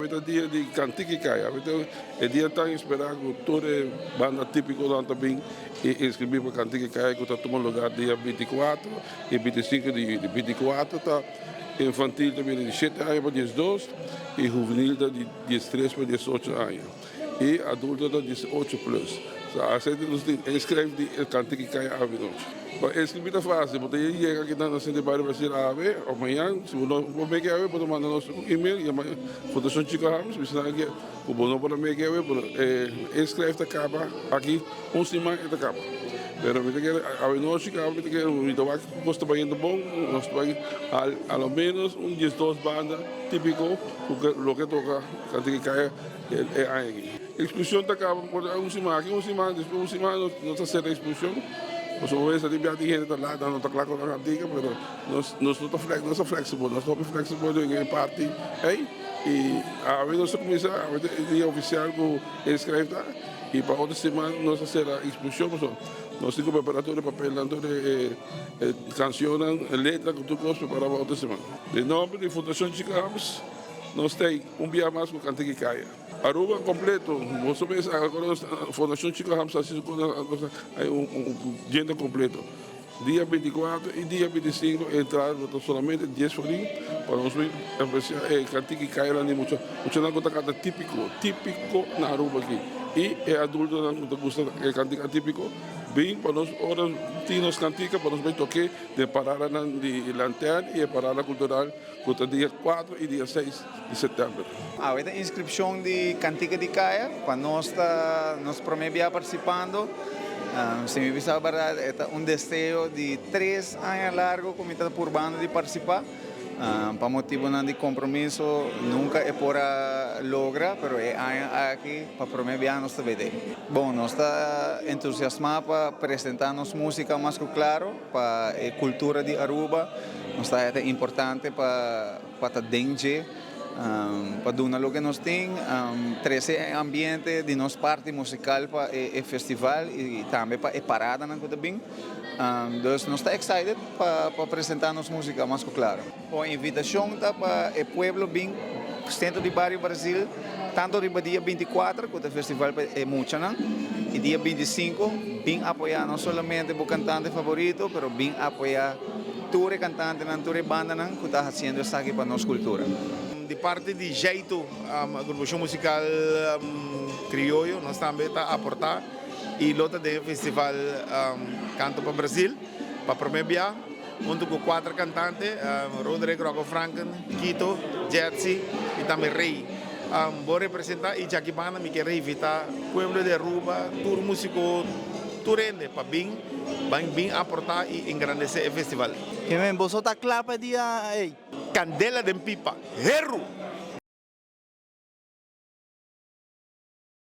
Het dia de Cantique Caia, het dia tan esperado toda banda típico do também e inscrever para Cantique Caia que está tomando lugar dia 24 e 25 de 24 tá infantil também de 7 anos para 12 e juvenil de 13 para 18 anos e adulto de 18 plus. A gente nos inscreve de Cantique Caia à noite. Mas inscrever é fácil, porque aí chega aqui na Centro Bairro Brasil AVE, amanhã, se você não me quer ver, pode mandar nosso e-mail, e amanhã, Fundação Chico Ramos, se você não quer, o não pode me quer ver, inscreve acaba aqui, semana e acaba. Pero me quer a noite, me quer o trabalho que custa bem bom, nós vai ao menos 12 bandas típico, porque o que toca Cantique Caia é aí. Expulsão acaba por semana, depois semana não está certa a expulsão. Os homens ali bem gente lá, não está claro com a antiga, mas nós não estamos flexível, nós estamos flexíveis em parte, aí e a vez nós começamos a dia oficial com escreve e para outra semana nós será expulsão, nós temos preparatório papel, canções, letra que tudo nós preparamos outra semana. De nome de Fundação Chico Ramos, nós temos dia mais com Cantique Caia. Aruba completo, você vê agora a Fundação Chico Ramos assiste com gente completo. Dia 24 e dia 25 entrar solamente 10 folhinhos para nós ver Cantique Caia lá muito não conta cada típico na Aruba aqui. E é adulto não gosta de cantica típico, bem para nós horas temos cantica para nós bem toque de parada de lanterna e parada cultural contra dia 4 e dia 6 de setembro. A inscrição de Cantique de Caia, quando nós promete participando, se me visa a verdade, é desejo de 3 anos largo como está por banda de participar. Para motivo de compromisso, nunca é por logra, mas é aqui para promover nossa vida. Bom, nós estamos entusiasmados para apresentar nossa música mais claro para a cultura de Aruba. Nós é importante para a DENGE, para dar o que nós temos, trazer ambiente de nossa parte musical para o festival e também para a parada na Cotabim. Então, nós estamos excited para apresentar nossa música mais claro. A invitação está para o povo bem, centro de Bairro Brasil, tanto no dia 24, que o festival é muito, e dia 25, bem apoiar não somente o cantante favorito, mas bem apoiar todos os cantantes, todas as bandas que estão fazendo isso aqui para a nossa cultura. De parte de jeito, a agrupação musical criollo, nós também está a aportar e lota do festival Canto para Brasil, para promover, junto com 4 cantantes, Rodrigo Rocco Franken, Quito, Jersey e também Rei. Vou representar e já que banda me quer invitar o povo de Aruba, todo músico, turende para bem aportar e engrandecer o festival. Que bem, você está claro para dia aí? Candela de pipa, herro!